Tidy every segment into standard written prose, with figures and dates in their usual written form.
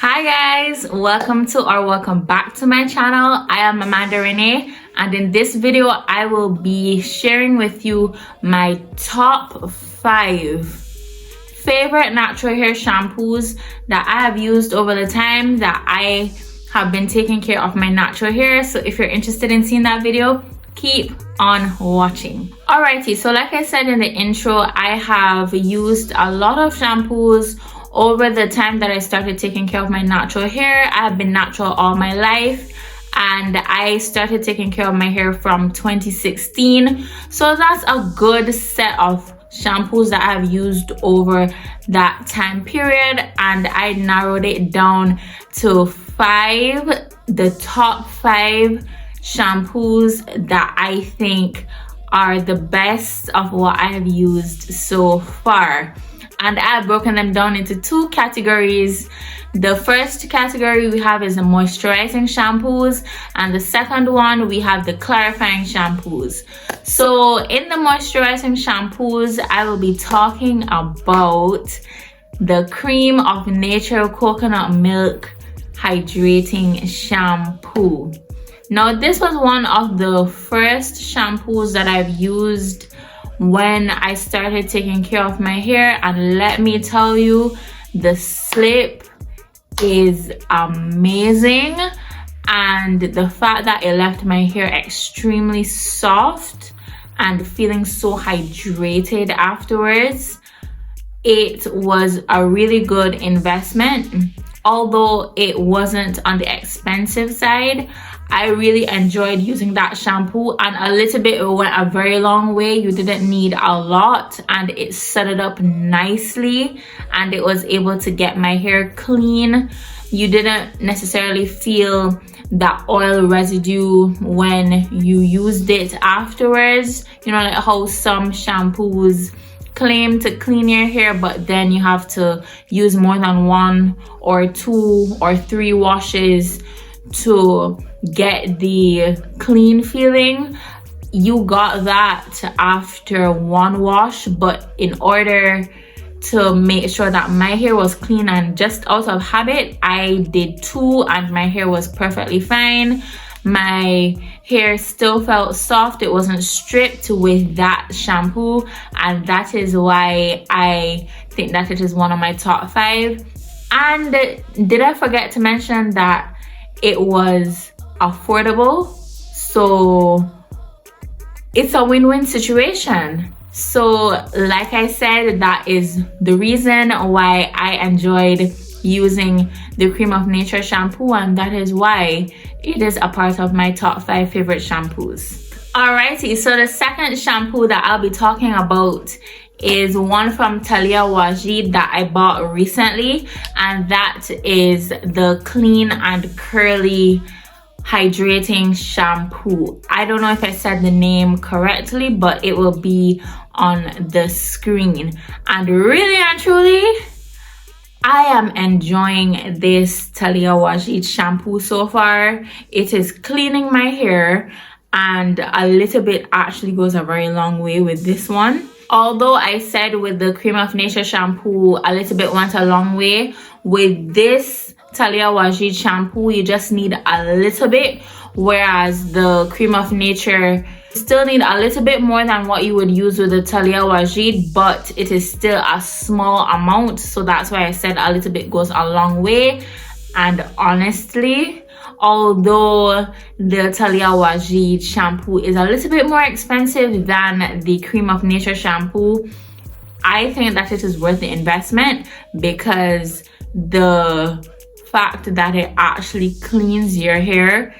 Hi guys, welcome back to my channel. I am Amanda Renee, and in this video I will be sharing with you my top 5 favorite natural hair shampoos that I have used over the time that I have been taking care of my natural hair. So if you're interested in seeing that video, keep on watching. Alrighty, so like I said in the intro, I have used a lot of shampoos over the time that I started taking care of my natural hair. I have been natural all my life, and I started taking care of my hair from 2016. So that's a good set of shampoos that I've used over that time period, and I narrowed it down to 5, the top 5 shampoos that I think are the best of what I have used so far. And I've broken them down into 2 categories. The first category we have is the moisturizing shampoos, and the second one we have the clarifying shampoos. So in the moisturizing shampoos, I will be talking about the Cream of Nature Coconut Milk Hydrating Shampoo. Now this was one of the first shampoos that I've used when I started taking care of my hair, and let me tell you, the slip is amazing, and the fact that it left my hair extremely soft and feeling so hydrated afterwards, it was a really good investment. Although it wasn't on the expensive side, I really enjoyed using that shampoo, and a little bit went a very long way. You didn't need a lot, and it set it up nicely, and it was able to get my hair clean. You didn't necessarily feel that oil residue when you used it afterwards. You know, like how some shampoos claim to clean your hair, but then you have to use more than 1 or 2 or 3 washes to get the clean feeling. You got that after 1 wash, but in order to make sure that my hair was clean and just out of habit, I did 2, and my hair was perfectly fine. My hair still felt soft. It wasn't stripped with that shampoo, and that is why I think that it is one of my top 5. And did I forget to mention that it was affordable? So it's a win-win situation. So like I said, that is the reason why I enjoyed using the Cream of Nature shampoo, and that is why it is a part of my top 5 favorite shampoos. Alrighty, so the second shampoo that I'll be talking about is one from Talia Wajid that I bought recently, and that is the Clean and Curly Hydrating Shampoo. I don't know if I said the name correctly, but it will be on the screen. And really and truly, I am enjoying this Talia Wajid shampoo so far. It is cleaning my hair, and a little bit actually goes a very long way with this one. Although I said with the Cream of Nature shampoo, a little bit went a long way, with this Talia Wajid shampoo, you just need a little bit, whereas the Cream of Nature still need a little bit more than what you would use with the Talia Wajid, but it is still a small amount. So that's why I said a little bit goes a long way. And honestly, although the Talia Wajid shampoo is a little bit more expensive than the Cream of Nature shampoo, I think that it is worth the investment, because the fact that it actually cleans your hair,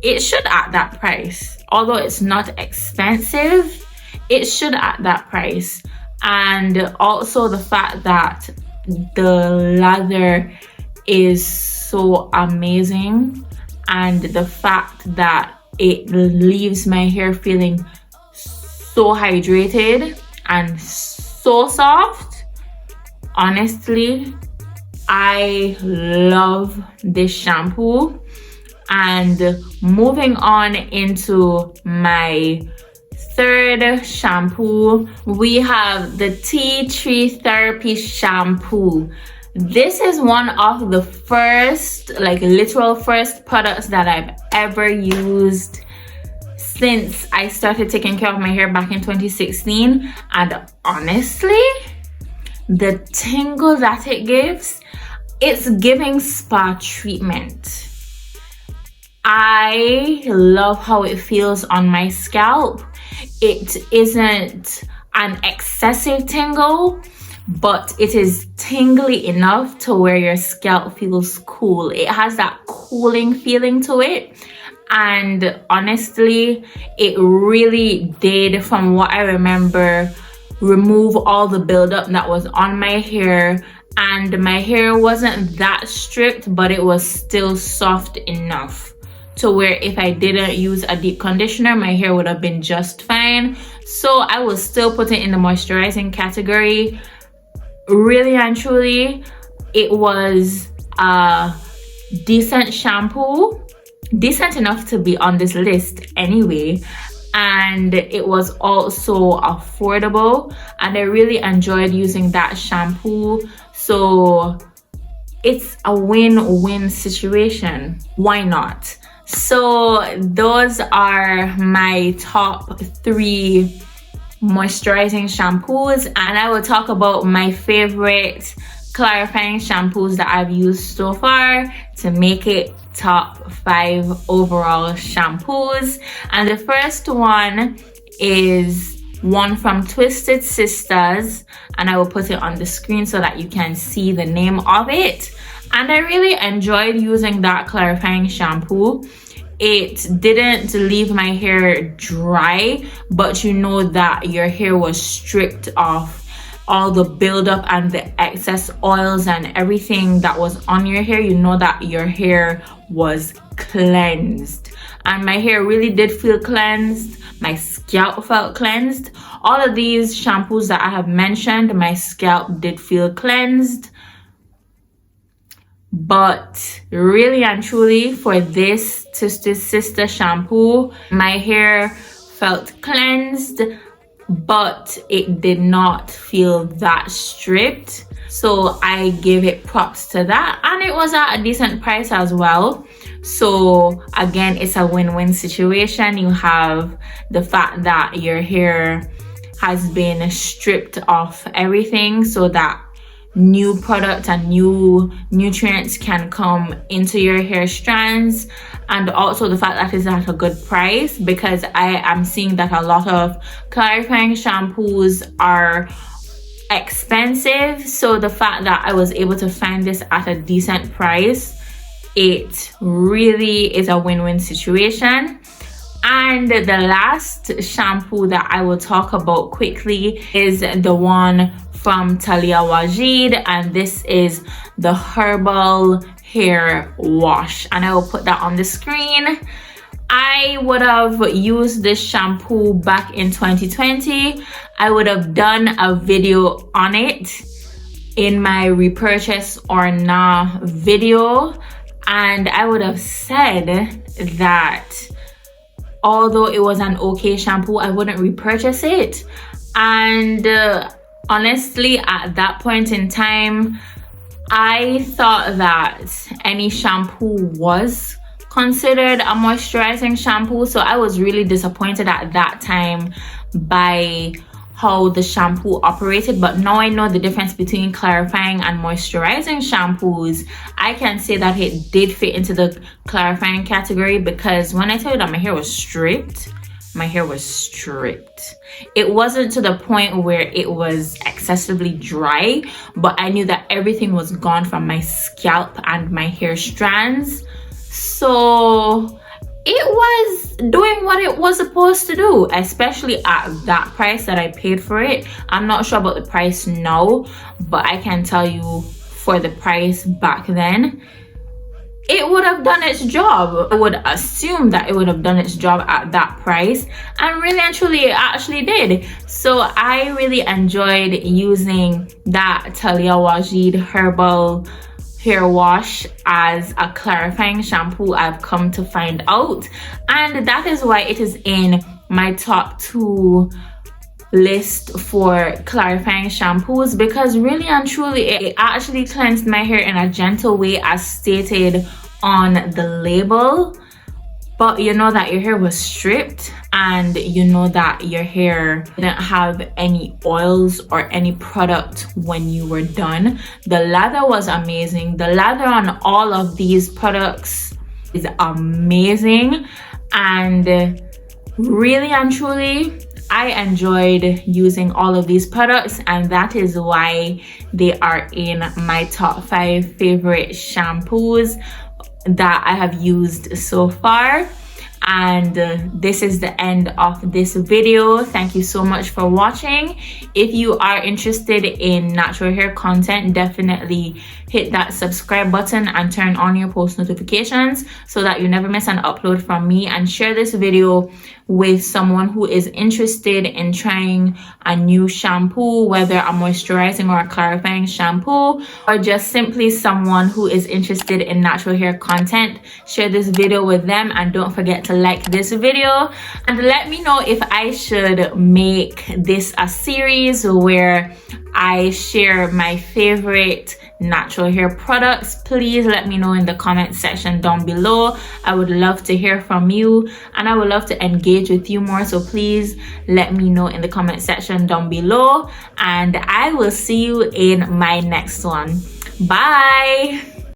it should at that price. Although it's not expensive, it should at that price. And also the fact that the lather is so amazing, and the fact that it leaves my hair feeling so hydrated and so soft. Honestly, I love this shampoo. And moving on into my third shampoo, we have the Tea Tree Therapy Shampoo. This is one of the first, like literal first products that I've ever used since I started taking care of my hair back in 2016. And honestly, the tingle that it gives, it's giving spa treatment. I love how it feels on my scalp. It isn't an excessive tingle, but it is tingly enough to where your scalp feels cool. It has that cooling feeling to it. And honestly, it really did, from what I remember, remove all the buildup that was on my hair. And my hair wasn't that stripped, but it was still soft enough to where if I didn't use a deep conditioner, my hair would have been just fine. So I will still put it in the moisturizing category. Really and truly, it was a decent shampoo, decent enough to be on this list anyway. And it was also affordable, and I really enjoyed using that shampoo. So it's a win-win situation. Why not? So those are my top 3 moisturizing shampoos, and I will talk about my favorite clarifying shampoos that I've used so far to make it top 5 overall shampoos. And the first one is one from Twisted Sisters, and I will put it on the screen so that you can see the name of it. And I really enjoyed using that clarifying shampoo. It didn't leave my hair dry, but you know that your hair was stripped of all the buildup and the excess oils and everything that was on your hair. You know that your hair was cleansed, and my hair really did feel cleansed. My scalp felt cleansed. All of these shampoos that I have mentioned, my scalp did feel cleansed. But really and truly, for this Twisted Sister shampoo, my hair felt cleansed, but it did not feel that stripped. So I give it props to that, and it was at a decent price as well. So again, it's a win-win situation. You have the fact that your hair has been stripped of everything so that new product and new nutrients can come into your hair strands, and also the fact that it's at a good price, because I am seeing that a lot of clarifying shampoos are expensive. So the fact that I was able to find this at a decent price, it really is a win-win situation. And the last shampoo that I will talk about quickly is the one from Talia Wajid, and this is the herbal hair wash, and I will put that on the screen. I would have used this shampoo back in 2020. I would have done a video on it in my repurchase or nah video, and I would have said that although it was an okay shampoo, I wouldn't repurchase it. And honestly, at that point in time, I thought that any shampoo was considered a moisturizing shampoo. So I was really disappointed at that time by how the shampoo operated. But now I know the difference between clarifying and moisturizing shampoos. I can say that it did fit into the clarifying category, because when I tell you that my hair was stripped, my hair was stripped. It wasn't to the point where it was excessively dry, but I knew that everything was gone from my scalp and my hair strands. So it was doing what it was supposed to do, especially at that price that I paid for it. I'm not sure about the price now, but I can tell you for the price back then, it would have done its job. I would assume that it would have done its job at that price, and really and truly it actually did. So I really enjoyed using that Talia Wajid herbal hair wash as a clarifying shampoo, I've come to find out, and that is why it is in my top 2 list for clarifying shampoos, because really and truly it actually cleansed my hair in a gentle way as stated on the label. But you know that your hair was stripped, and you know that your hair didn't have any oils or any product when you were done. The lather was amazing. The lather on all of these products is amazing, and really and truly I enjoyed using all of these products, and that is why they are in my top 5 favorite shampoos that I have used so far. And this is the end of this video. Thank you so much for watching. If you are interested in natural hair content, definitely hit that subscribe button and turn on your post notifications so that you never miss an upload from me, and share this video with someone who is interested in trying a new shampoo, whether a moisturizing or a clarifying shampoo, or just simply someone who is interested in natural hair content. Share this video with them, and don't forget to like this video, and let me know if I should make this a series where I share my favorite natural hair products. Please let me know in the comment section down below. I would love to hear from you, and I would love to engage with you more, so please let me know in the comment section down below, and I will see you in my next one. Bye.